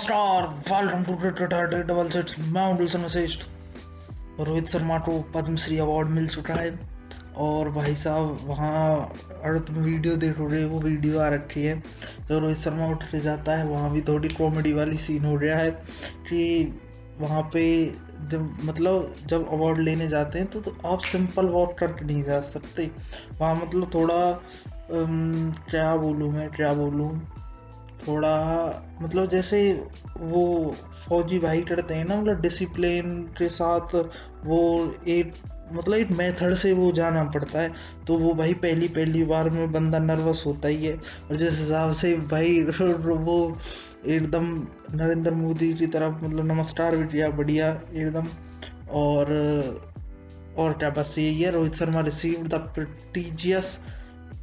नमस्कार, welcome to cricket double sets. मैं हूं विल्सन वशिष्ठ। रोहित शर्मा को पद्मश्री अवार्ड मिल चुका है और भाई साहब वहाँ, अगर तुम वीडियो देख रहे हो, वो वीडियो आ रखी है तो रोहित शर्मा उठ के जाता है, वहाँ भी थोड़ी कॉमेडी वाली सीन हो रहा है कि वहाँ पे जब अवार्ड लेने जाते हैं तो आप सिंपल वॉक करके नहीं जा सकते वहाँ, थोड़ा क्या बोलूँ, थोड़ा जैसे वो फौजी भाई करते हैं ना, डिसिप्लिन के साथ वो एक एक मेथड से वो जाना पड़ता है। तो वो भाई पहली पहली बार में बंदा नर्वस होता ही है, और जिस हिसाब से भाई वो एकदम नरेंद्र मोदी की तरफ नमस्कार बिटिया बढ़िया एकदम। और क्या, बस यही है। Rohit Sharma received the prestigious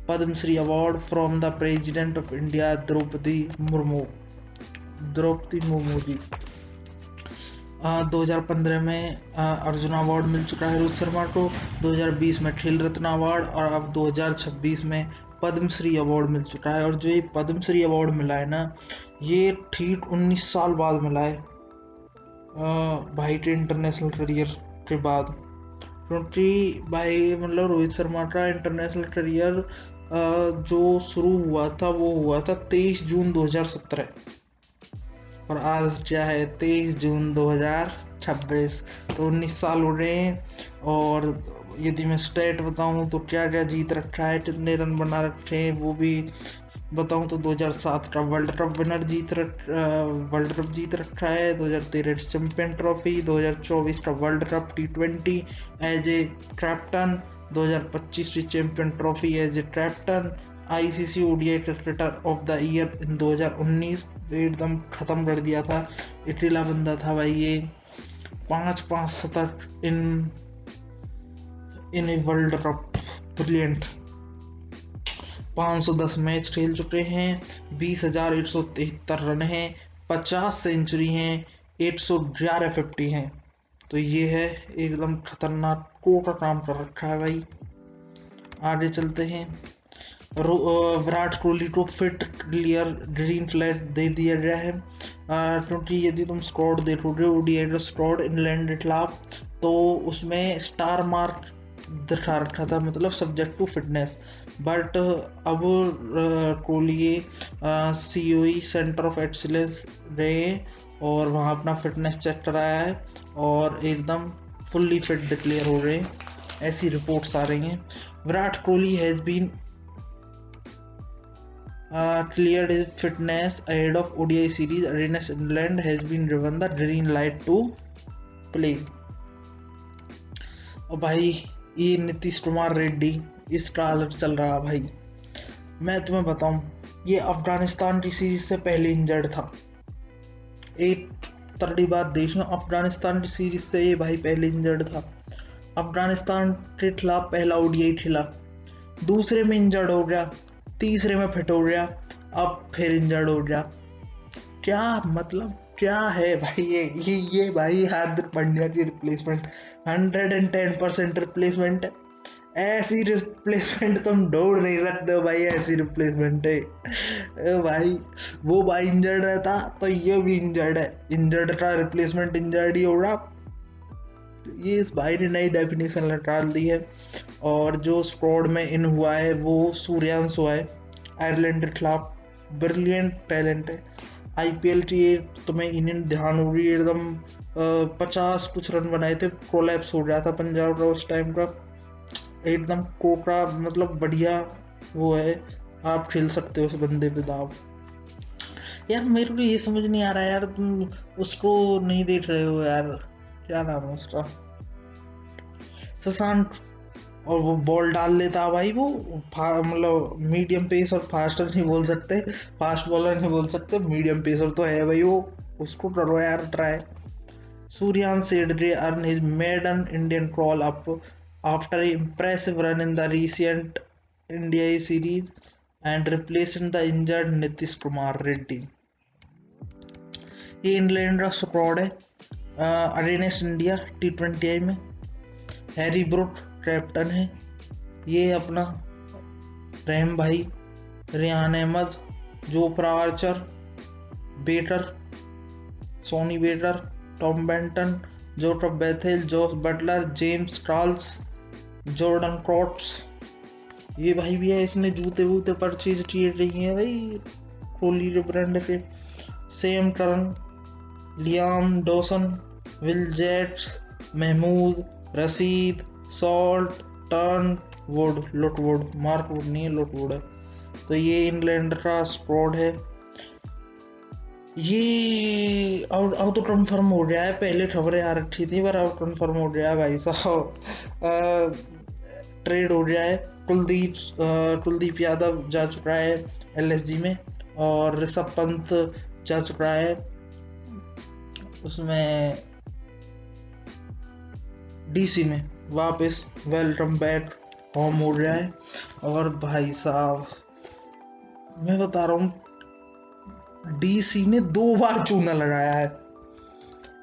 Padma Shri award from the president of India Droupadi Murmu ji. 2015 में अर्जुन अवार्ड मिल चुका है रोहित शर्मा को, 2020 में खेल रत्न अवार्ड, और अब 2026 में पद्मश्री अवार्ड मिल चुका है। और जो ये पद्मश्री अवार्ड मिला है ना, ये ठीक 19 साल बाद मिला है भाई के इंटरनेशनल करियर के बाद। क्योंकि भाई रोहित शर्मा का इंटरनेशनल करियर जो शुरू हुआ था वो हुआ था 23 जून 2017, और आज क्या है 23 जून 2026, तो 19 साल हो रहे हैं। और यदि मैं स्टेट बताऊं तो क्या क्या जीत रखा है, कितने रन बना रखे हैं वो भी बताऊं तो 2007 का वर्ल्ड कप जीत रखा है, 2013 चैंपियन ट्रॉफी, 2024 का world cup T20 as a captain, 2025 की champion trophy as a captain, ICC ODI cricketer of the year in 2019 एकदम खत्म कर दिया था। अकेला बंदा था भाई ये, 5 शतक इन a world cup, brilliant. 510 match खेल चुके हैं, 20,173 रन हैं, 50 सेंचुरी हैं, 111 50 हैं। तो ये है एकदम खतरनाक का काम कर रखा है भाई। आगे चलते हैं। विराट कोहली को फिट क्लियर ग्रीन फ्लैग दे दिया गया है, क्योंकि यदि तुम स्क्वाड देखोगे ODI का स्क्वाड इंग्लैंड के खिलाफ, तो उसमें स्टार मार्क दिखा रखा था, सब्जेक्ट टू फिटनेस। बट अब Kohli COE centre of excellence गए और वहाँ अपना फिटनेस चेक कराया है और एकदम फुल्ली फिट डिक्लेयर हो रहे हैं, ऐसी रिपोर्ट्स आ रही हैं। Virat Kohli has been cleared his fitness ahead of ODI series against England, has been given the green light to play। और भाई ये नीतीश कुमार रेड्डी, इसका अलग चल रहा भाई। मैं तुम्हें बताऊं, ये अफगानिस्तान की सीरीज से पहले इंजर्ड था। एक तगड़ी बात देखना, अफगानिस्तान की सीरीज से ये भाई पहले इंजर्ड था। अफगानिस्तान के खिलाफ पहला ODI खेला, दूसरे में इंजर्ड हो गया, तीसरे में फिट हो गया, अब फिर इंजर्ड हो गया। क्या है भाई ये भाई हार्दिक पांड्या की रिप्लेसमेंट 110% रिप्लेसमेंट है। ऐसी रिप्लेसमेंट तुम ढूंढ नहीं सकते हो भाई, ऐसी रिप्लेसमेंट है भाई। वो भाई इंजर्ड रहता तो ये भी इंजर्ड है, इंजर्ड का रिप्लेसमेंट इंजर्ड ही होगा। ये इस भाई ने नई डेफिनेशन निकाल दी है। और जो स्क्वाड में इन हुआ है वो सूर्यांश हुआ है, आयरलैंड के खिलाफ, ब्रिलियंट टैलेंट है। IPL की तुम्हें इनिंग ध्यान होगी एकदम, 50 कुछ रन बनाए थे, कोलैप्स हो गया था पंजाब का उस टाइम का, एकदम कोका बढ़िया वो है। आप खेल सकते हो उस बंदे पे दाव। यार मेरे को ये समझ नहीं आ रहा यार, तुम उसको नहीं देख रहे हो यार, क्या नाम है उसका, शशांक। और वो बॉल डाल लेता भाई, वो मीडियम पेस और फास्टर नहीं बोल सकते, फास्ट बॉलर नहीं बोल सकते, मीडियम पेसर तो है भाई वो, उसको करो यार try. Suryansh Shedge earn his maiden Indian call up after impressive run in the recent India series and replacing the injured Nitish Kumar Reddy. ये इंग्लैंड का स्क्वाड है अगेंस्ट इंडिया T20 में। हैरी ब्रूक कैप्टन है, ये अपना रहम भाई, रेहान अहमद, जोफ्रा आर्चर, बेटर, सोनी वेटर, टॉम बेंटन, जोटफ Bethell, Jos Buttler, James Charles, Jordan क्रॉट्स, ये भाई भी है। इसने जूते वूते परचेज किए रही हैं भाई कोहली के ब्रांड के। सेम टर्न, Liam Dawson, Will Jacks, Mahmood, Rashid, Salt, टर्न, वुड, लुटवुड, मार्क वुड नहीं है, लुटवुड है। तो ये इंग्लैंड का स्क्वाड है। ये अब तो कंफर्म हो गया है, पहले खबरें आ रखी थी पर अब कंफर्म हो गया है भाई साहब। ट्रेड हो गया है। कुलदीप यादव जा चुका है एलएसजी में, और ऋषभ पंत जा चुका है उसमें डीसी में वापस। वेलकम बैक होम हो गया है। और भाई साहब मैं बता रहा हूँ, डीसी ने 2 बार चूना लगाया है।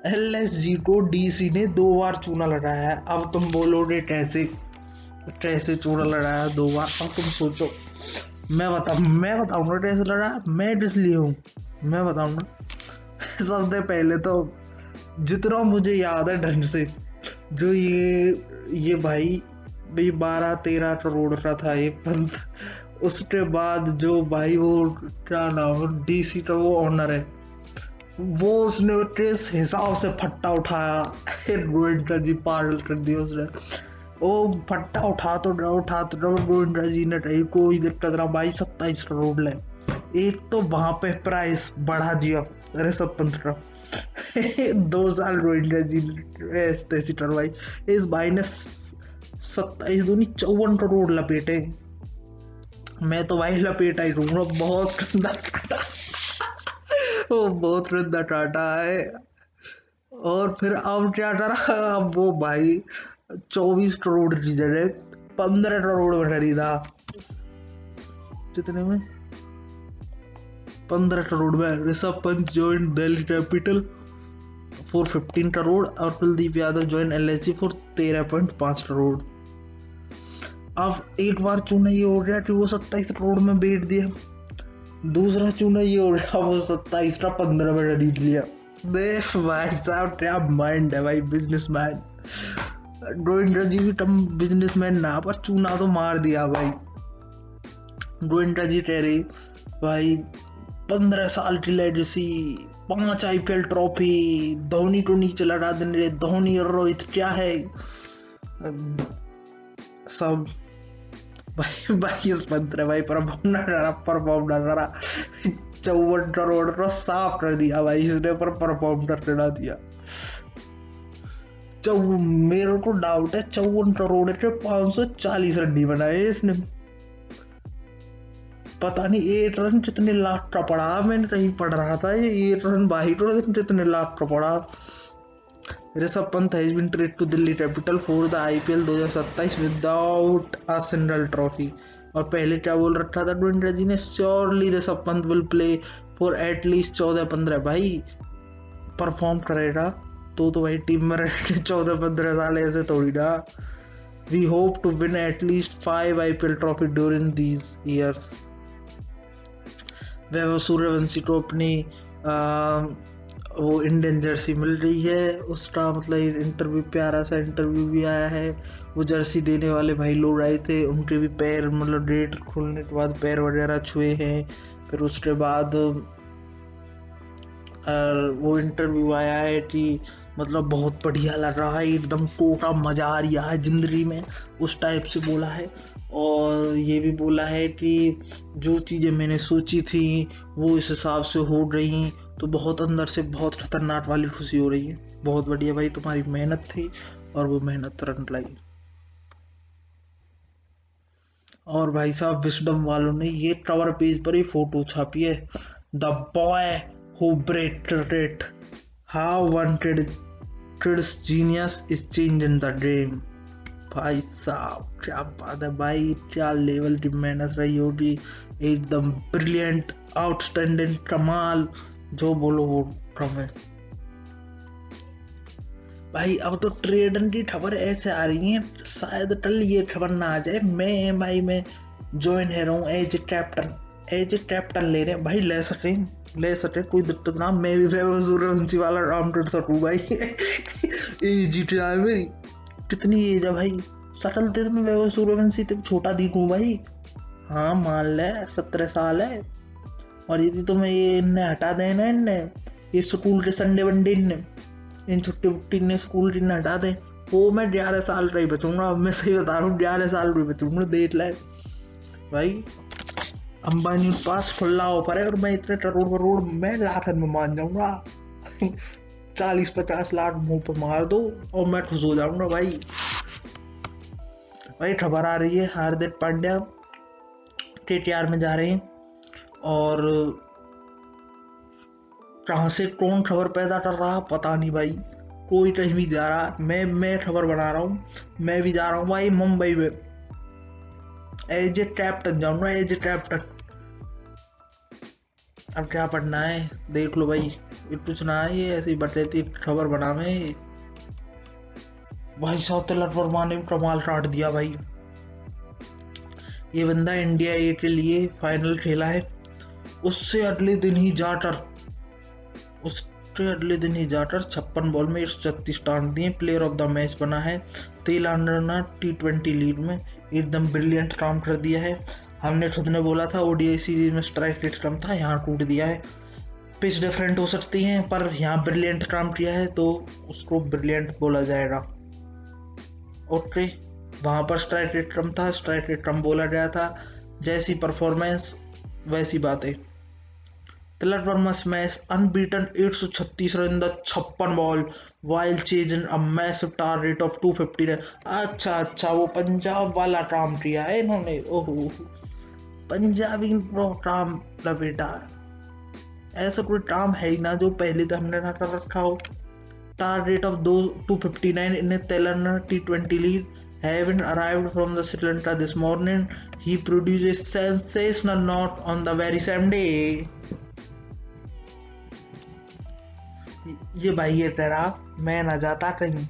एलएसजी को डीसी ने 2 बार चूना लगाया है। अब तुम बोलोगे कैसे चूना लगाया 2 बार? अब तुम सोचो। मैं बताऊंगा कैसे लगाया। मैं इसलिए हूँ, मैं बताऊंगा। सबसे पहले तो जितना मुझे याद है ढंग से, जो ये भाई 12-13 करोड़ का था ये पंत। उसके बाद जो भाई वो क्या नाम डीसी का वो ऑनर है, वो उसने किस हिसाब से फट्टा उठाया गोविंदा जी पागल कर दिया उसने। वो फट्टा उठा तो गोविंदा जी ने कही कोई दिक्कत ना भाई 27 करोड़ ले। एक तो वहां पे प्राइस बढ़ा दिया ऋषभ पंत का 2 साल गोविंदा जी ने ऐसी करवाई। इस भाई ने 27 दूनी 54 करोड़ लपेटे। मैं तो भाई लपेटा ही दूंगा, बहुत गंदा काटा वो बहुत गंदा काटा है। और फिर अब क्या करा, अब वो भाई 24 करोड़ की जगह 15 करोड़ में खरीदा। कितने में? 15 करोड़ में Rishabh Pant join Delhi capital for 15 crore और Kuldeep Yadav join LSG for 13.5 crore. अब एक बार चूना ये हो गया कि वो 27 करोड़ में बेच दिया, दूसरा चूना ये हो गया वो 27 का 15 में खरीद लिया। देख भाई साहब क्या माइंड है भाई, बिजनेसमैन। गोविंदा जी भी कम बिजनेसमैन ना, पर चूना तो मार दिया भाई। गोविंदा जी कह रही भाई 15 साल की लेगेसी, 5 आईपीएल ट्रॉफी, धोनी को नीचे लगा देंगे, धोनी और रोहित क्या है सब। भाई इस पंत ने भाई परफॉर्म ना करा 54 करोड़ को साफ कर दिया भाई इसने, पर परफॉर्म करके ना दिया। मेरे को डाउट है 54 करोड़ के 540 रन बनाए इसने। पता नहीं 8 रन कितने लाख का पड़ा, मैंने कहीं पढ़ रहा था ये 8 रन 22 कितने लाख का पड़ा। Rishabh Pant has been traded to Delhi capital for the IPL 2027 without a single trophy. और पहले क्या बोल रखा था गोविंदा जी ने, surely Rishabh Pant will play for at least 14-15। भाई परफॉर्म करेगा तो भाई टीम में रह 14-15 साल ऐसे थोड़ी ना। We hope to win at least 5 IPL trophy during these years. Vaibhav Suryavanshi को अपनी वो इंडियन जर्सी मिल रही है, उसका मतलब इंटरव्यू, प्यारा सा इंटरव्यू भी आया है। वो जर्सी देने वाले भाई लोग आए थे, उनके भी पैर मतलब डेट खुलने के बाद पैर वगैरह छुए हैं। फिर उसके बाद वो इंटरव्यू आया है कि मतलब बहुत बढ़िया लग रहा है, एकदम टोटा मजा आ रहा है जिंदगी में, उस टाइप से बोला है। और ये भी बोला है कि जो चीज़ें मैंने सोची थी वो इस हिसाब से हो रही, तो बहुत अंदर से बहुत खतरनाक वाली खुशी हो रही है। बहुत बढ़िया भाई, तुम्हारी मेहनत थी और वो मेहनत रंग लाई। और भाई साहब विस्डम वालों ने ये कवर पेज पर ही फोटो छापी है, the boy who break it, how wanted kids genius is change in the game. भाई साहब क्या बात है भाई, क्या लेवल की मेहनत रही होगी, एकदम ब्रिलियंट, आउटस्टैंडिंग, कमाल, जो बोलो वो कम है भाई। अब तो ट्रेडन की खबर ऐसे आ रही है, शायद कल ये खबर ना आ जाए, मैं एमआई में ज्वाइन है रहा हूँ as a captain. As a captain ले रहे हैं भाई, ले सकते कोई दिक्कत ना। मैं भी वैभव सूर्यवंशी वाला नाम कर सकूं भाई। एज है मेरी, कितनी एज है भाई, शक्ल तो मैं वैभव सूर्यवंशी तो छोटा दिखूं भाई। हाँ मान ले 17 साल है। और यदि तुम्हें ये इनने हटा देना, इनने ये स्कूल के संडे वनडे इनने इन छुट्टी वुट्टी ने स्कूल की हटा दे, वो मैं 11 साल का ही बचूंगा। मैं सही बता रहा हूँ, 11 साल भी बचूंगा, देख ले भाई। अंबानी के पास खुला ऑफर है और मैं इतने करोड़ मैं लाख में मान जाऊंगा। 40-50 लाख मुंह पर मार दो और मैं खुश हो जाऊंगा भाई। भाई खबर आ रही है हार्दिक पांड्या KKR में जा रहे हैं, और कहाँ से कौन खबर पैदा कर रहा पता नहीं भाई, कोई कहीं भी जा रहा। मैं खबर बना रहा हूँ, मैं भी जा रहा हूँ भाई मुंबई में, एज ए कैप्टन जाऊंगा, एज ए कैप्टन। अब क्या पढ़ना है देख लो भाई, ये कुछ ना है, ये ऐसी बटेती खबर बना में। भाई साहब तिलक वर्मा ने कमाल काट दिया भाई। ये बंदा इंडिया ए के लिए फाइनल खेला है, उससे अगले दिन ही जाकर 56 बॉल में 136 टांग दिए, प्लेयर ऑफ द मैच बना है। तेलंगाना T20 लीग में एकदम ब्रिलियंट काम कर दिया है। हमने खुद ने बोला था ODI सीरीज में स्ट्राइक रेट कम था, यहाँ टूट दिया है। पिच डिफरेंट हो सकती है पर यहाँ ब्रिलियंट काम किया है तो उसको ब्रिलियंट बोला जाएगा। ओके, वहाँ पर स्ट्राइक रेट कम था, स्ट्राइक रेट कम बोला गया था। जैसी परफॉर्मेंस वैसी बातें। Tilak Varma smash unbeaten 836 run in the 56 ball while chasing a massive target of 250 run. अच्छा वो पंजाब वाला काम किया है इन्होंने। ओहो, पंजाबी काम लपेटा है। ऐसा कोई काम है ही ना जो पहले तो हमने ना कर रखा हो। Target of 259 in a Telangana T20 league having arrived from the Sri Lanka this morning. He produced a sensational knot on the very same day. ये भाई ये तेरा, मैं ना जाता कहीं,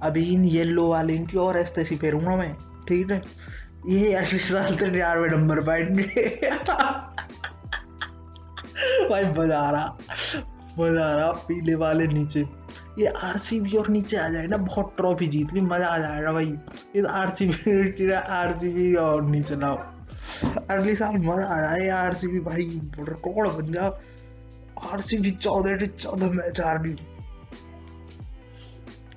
अभी इन येलो वाले इनकी और ऐसे फेरूंगा मैं, ठीक है। ये 28 साल तक 11वें नंबर पाएंगे। भाई मजा आ रहा पीले वाले नीचे। ये RCB और नीचे आ जाए ना, बहुत ट्रॉफी जीत ली, मजा आ जाएगा भाई। ये RCB और नीचे लाओ, अगले साल मजा आ जाए। RCB भाई रिकॉर्ड बन जा, RCB 14 मैच हार गई।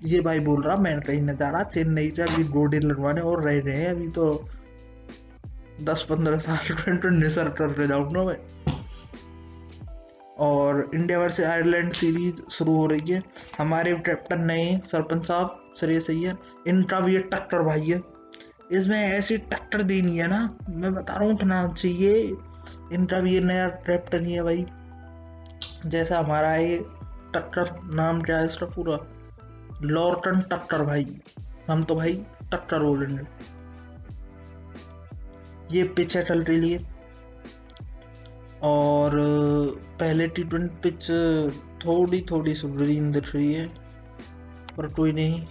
ये भाई बोल रहा मैं कहीं न जा रहा, चेन्नई से अभी गोडे लगवाने और रह रहे हैं, अभी तो 10-15 साल निसर कर जाऊंगा मैं। और इंडिया वर्सेस आयरलैंड सीरीज शुरू हो रही है। हमारे कैप्टन नए सरपंच साहब श्रेयस अय्यर, इनका भी ये टक्कर भाई है, इसमें ऐसी टक्कर देनी है ना, मैं बता रहा हूँ उठना चाहिए। इनका भी ये नया कैप्टन ही है भाई, जैसा हमारा ये टक्कर, नाम क्या है इसका पूरा, लॉर्टन टक्कर भाई, हम तो भाई टक्कर बोलेंगे। ये पिच है कल के लिए, और पहले T20 पिच थोड़ी ग्रीन दिख रही है, पर कोई नहीं।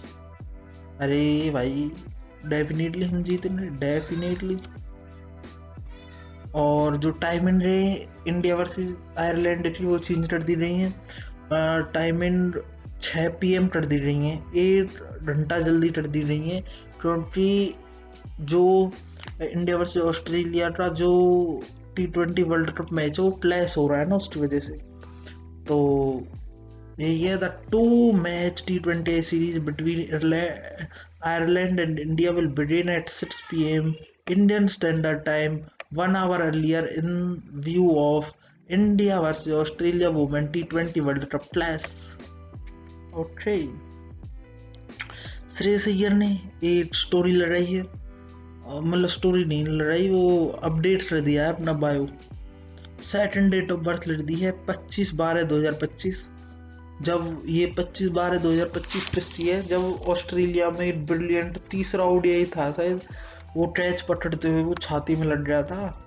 अरे भाई डेफिनेटली हम जीतेंगे, डेफिनेटली। और जो टाइमिंग रही इंडिया वर्सेस आयरलैंड की वो चेंज कर दी रही है, टाइमिंग 6 PM कर दी रही है, 1 घंटा जल्दी कर दी रही है, क्योंकि जो इंडिया वर्सेस ऑस्ट्रेलिया का जो T20 वर्ल्ड कप मैच है वो क्लैश हो रहा है ना, उसकी वजह से। तो ये the 2 match T20 series between Ireland and India will begin at 6 PM Indian Standard Time, 1 hour earlier, in view of India versus Australia Women T20 World Cup clash. Okay. Shreyas Iyer ने एक स्टोरी लड़ाई है, मतलब स्टोरी नहीं लड़ाई, वो update कर दिया है अपना bio. Second date of birth लिख दी है 25/12/2025। जब ये 25/12/2025 किसकी है, जब ऑस्ट्रेलिया में एक ब्रिलियंट तीसरा ODI था शायद, वो कैच पकड़ते हुए वो छाती में लग गया था,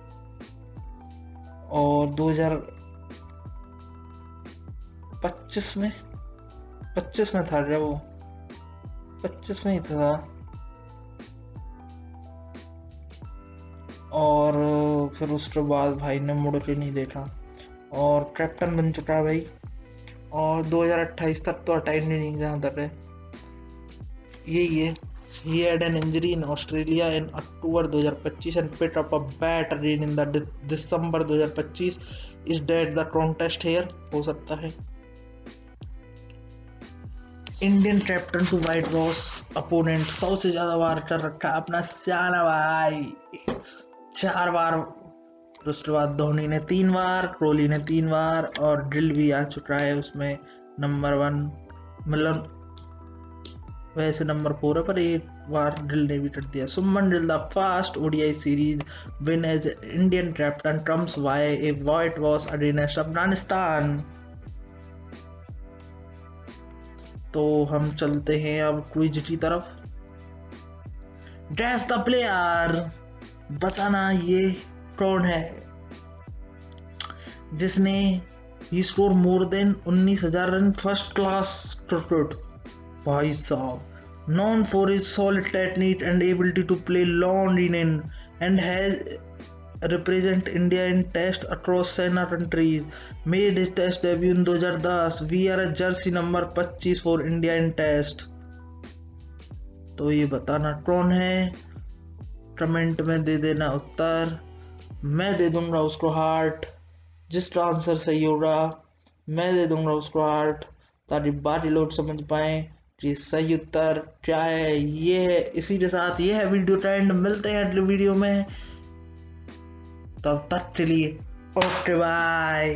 और 2025 में था क्या, वो 25 में ही था। और फिर उसके बाद भाई ने मुड़ के नहीं देखा और कैप्टन बन चुका है भाई। और 2028 तक तो अटेंड ही नहीं जहाँ तक है यही है। He had an injury in Australia in October 2025 and picked up a bat again in the December 2025. Is that the contest here? हो सकता है। Indian captain to whitewash opponent 100 से ज्यादा बार कर रखा अपना सियाना भाई, 4 बार। उसके बाद धोनी ने 3 बार, कोहली ने 3 बार और ड्रिल भी आ चुका है उसमें नंबर 1, मतलब वैसे नंबर 4 है पर एक बार ड्रिल ने भी कर दिया। Shubman Gill the first ODI series win as Indian captain comes via a whitewash against Afghanistan. तो हम चलते हैं अब क्विज की तरफ। ड्रेस द प्लेयर, बताना ये कौन है जिसने he score more than 19,000 run first class cricket. भाई साहब, known for his solid technique and ability to play long innings and has represent India in test across 7 countries, made his test debut in 2010, wear a jersey number 25 for India in test। तो ये बताना कौन है, comment में दे देना उत्तर, मैं दे दूंगा उसको हार्ट। जिसका आंसर सही होगा मैं दे दूंगा उसको हार्ट, ताकि बाकी लोग समझ पाए कि सही उत्तर क्या है। ये है, इसी के साथ ये है वीडियो ट्रेंड। मिलते हैं अगले वीडियो में, तब तक के लिए ओके बाय।